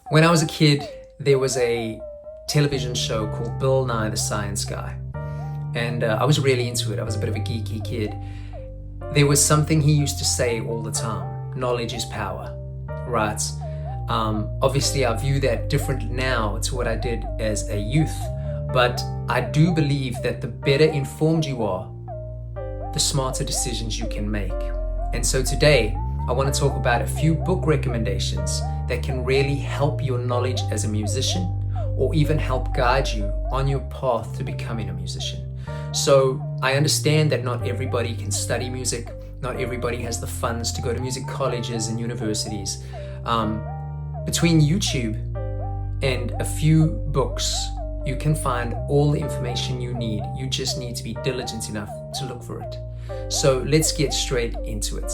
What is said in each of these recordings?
When I was a kid, there was a television show called Bill Nye the Science Guy. And I was really into it. I was a bit of a geeky kid. There was something he used to say all the time: knowledge is power, right? Obviously, I view that different now to what I did as a youth. But I do believe that the better informed you are, the smarter decisions you can make. And so today, I want to talk about a few book recommendations that can really help your knowledge as a musician, or even help guide you on your path to becoming a musician. So I understand that not everybody can study music, not everybody has the funds to go to music colleges and universities. Between YouTube and a few books, you can find all the information you need. You just need to be diligent enough to look for it. So let's get straight into it.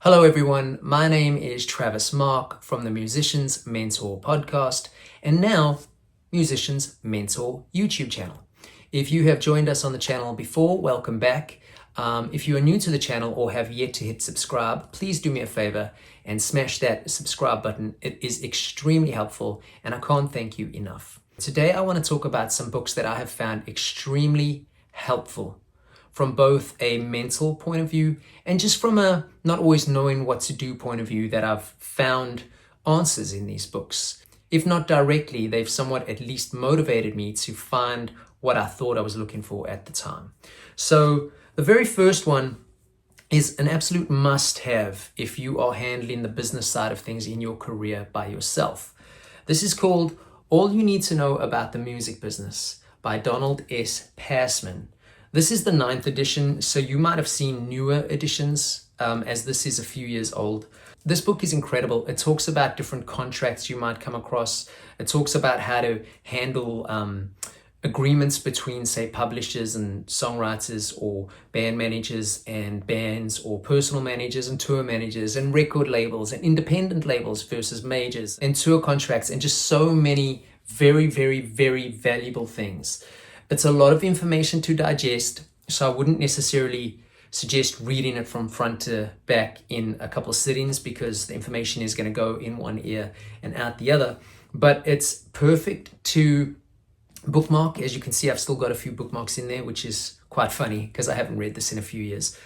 Hello everyone, my name is Travis Mark from the Musicians Mentor podcast, and now Musicians Mentor YouTube channel. If you have joined us on the channel before, welcome back. If you are new to the channel or have yet to hit subscribe, please do me a favor and smash that subscribe button. It is extremely helpful and I can't thank you enough. Today I want to talk about some books that I have found extremely helpful from both a mental point of view and just from a not always knowing what to do point of view, that I've found answers in these books. If not directly, they've somewhat at least motivated me to find what I thought I was looking for at the time. So the very first one is an absolute must-have if you are handling the business side of things in your career by yourself. This is called All You Need to Know About the Music Business by Donald S. Passman. This is the 9th edition, so you might have seen newer editions, as this is a few years old. This book is incredible. It talks about different contracts you might come across. It talks about how to handle agreements between, say, publishers and songwriters, or band managers and bands, or personal managers and tour managers, and record labels and independent labels versus majors, and tour contracts, and just so many very, very, very valuable things. It's a lot of information to digest, so I wouldn't necessarily suggest reading it from front to back in a couple of sittings, because the information is going to go in one ear and out the other. But it's perfect to bookmark. As you can see, I've still got a few bookmarks in there, which is quite funny because I haven't read this in a few years.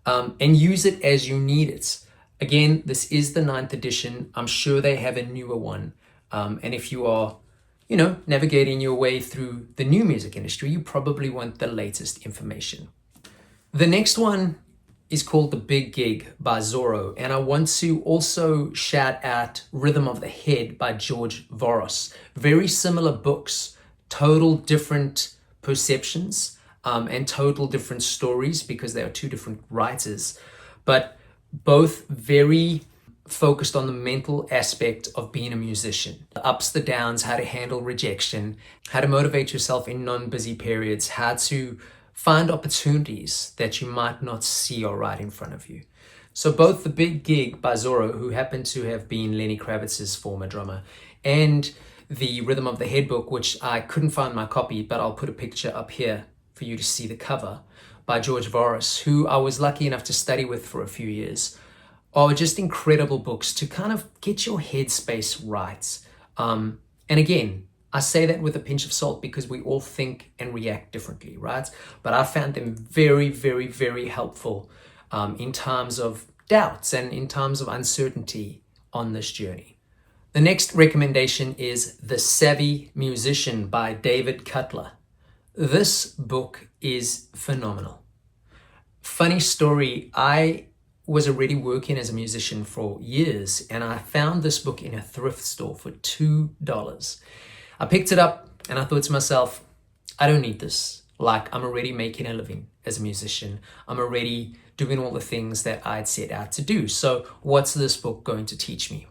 And use it as you need it. Again, this is the 9th edition. I'm sure they have a newer one. And if you are navigating your way through the new music industry, you probably want the latest information. The next one is called The Big Gig by Zorro, and I want to also shout out Rhythm of the Head by George Voros. Very similar books, total different perceptions, and total different stories, because they are two different writers, but both very focused on the mental aspect of being a musician. The ups, the downs, how to handle rejection, how to motivate yourself in non-busy periods, how to find opportunities that you might not see or right in front of you. So both The Big Gig by Zorro, who happened to have been Lenny Kravitz's former drummer, and the Rhythm of the Head book, which I couldn't find my copy, but I'll put a picture up here for you to see the cover, by George Voros, who I was lucky enough to study with for a few years, are just incredible books to kind of get your headspace right. And again, I say that with a pinch of salt because we all think and react differently, right? But I found them very, very, very helpful in times of doubts and in times of uncertainty on this journey. The next recommendation is The Savvy Musician by David Cutler. This book is phenomenal. Funny story, I was already working as a musician for years, and I found this book in a thrift store for $2. I picked it up and I thought to myself, I don't need this. Like, I'm already making a living as a musician. I'm already doing all the things that I'd set out to do. So what's this book going to teach me?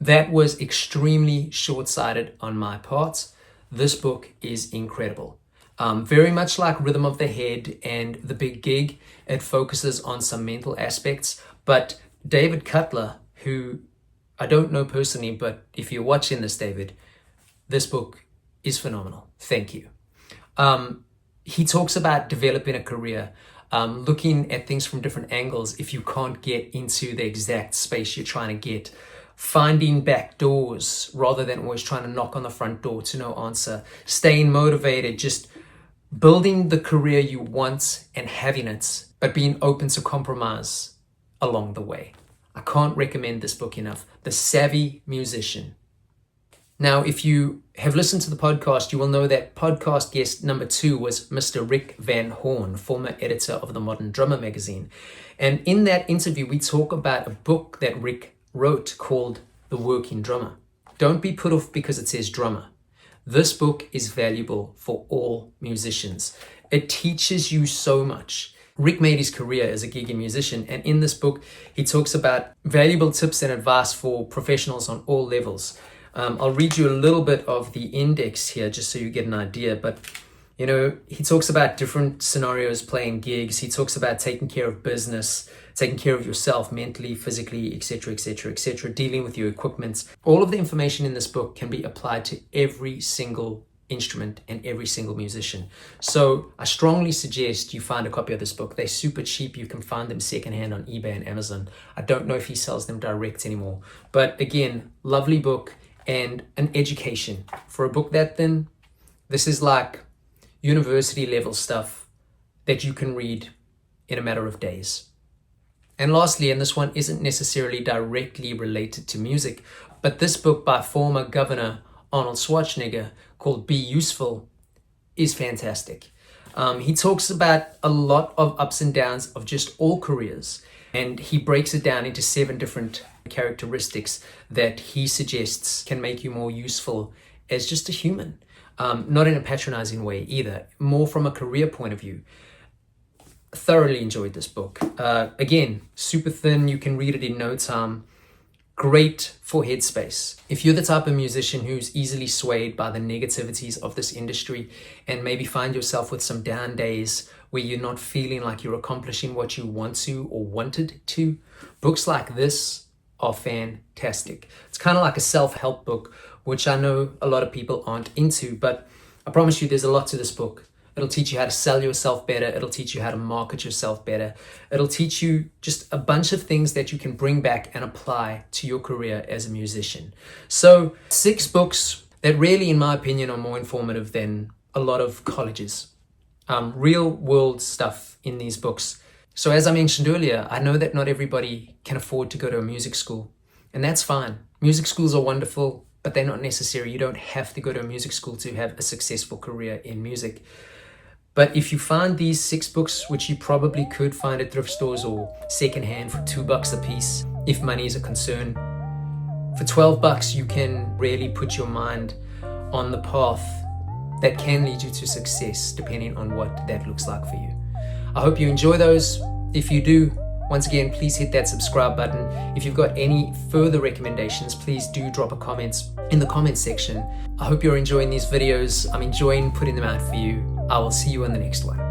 That was extremely short-sighted on my part. This book is incredible. Very much like Rhythm of the Head and The Big Gig, it focuses on some mental aspects. But David Cutler, who I don't know personally, but if you're watching this, David, this book is phenomenal. Thank you. He talks about developing a career, looking at things from different angles if you can't get into the exact space you're trying to get finding back doors rather than always trying to knock on the front door to no answer, staying motivated, just building the career you want and having it, but being open to compromise along the way. I can't recommend this book enough. The Savvy Musician. Now, if you have listened to the podcast, you will know that podcast guest number 2 was Mr. Rick Van Horn, former editor of the Modern Drummer magazine. And in that interview, we talk about a book that Rick wrote called The Working Drummer. Don't be put off because it says drummer. This book is valuable for all musicians. It teaches you so much. Rick made his career as a gigging musician, and in this book, he talks about valuable tips and advice for professionals on all levels. I'll read you a little bit of the index here just so you get an idea, but he talks about different scenarios playing gigs. He talks about taking care of business, taking care of yourself mentally, physically, etc., etc., etc., dealing with your equipment. All of the information in this book can be applied to every single instrument and every single musician. So I strongly suggest you find a copy of this book. They're super cheap. You can find them secondhand on eBay and Amazon. I don't know if he sells them direct anymore. But again, lovely book and an education. For a book that thin, this is like university level stuff that you can read in a matter of days. And lastly, and this one isn't necessarily directly related to music, but this book by former Governor Arnold Schwarzenegger called Be Useful is fantastic. He talks about a lot of ups and downs of just all careers, and he breaks it down into 7 different characteristics that he suggests can make you more useful as just a human. Not in a patronizing way either, more from a career point of view. Thoroughly enjoyed this book. Again, super thin, you can read it in no time. Great for headspace. If you're the type of musician who's easily swayed by the negativities of this industry and maybe find yourself with some down days where you're not feeling like you're accomplishing what you want to or wanted to, books like this are fantastic. It's kind of like a self-help book, which I know a lot of people aren't into, but I promise you there's a lot to this book. It'll teach you how to sell yourself better. It'll teach you how to market yourself better. It'll teach you just a bunch of things that you can bring back and apply to your career as a musician. So 6 books that really, in my opinion, are more informative than a lot of colleges. Real world stuff in these books. So as I mentioned earlier, I know that not everybody can afford to go to a music school, and that's fine. Music schools are wonderful, but they're not necessary. You don't have to go to a music school to have a successful career in music. But if you find these 6 books, which you probably could find at thrift stores or secondhand for $2 a piece, if money is a concern, for $12 you can really put your mind on the path that can lead you to success, depending on what that looks like for you. I hope you enjoy those. If you do, once again, please hit that subscribe button. If you've got any further recommendations, please do drop a comment in the comments section. I hope you're enjoying these videos. I'm enjoying putting them out for you. I will see you in the next one.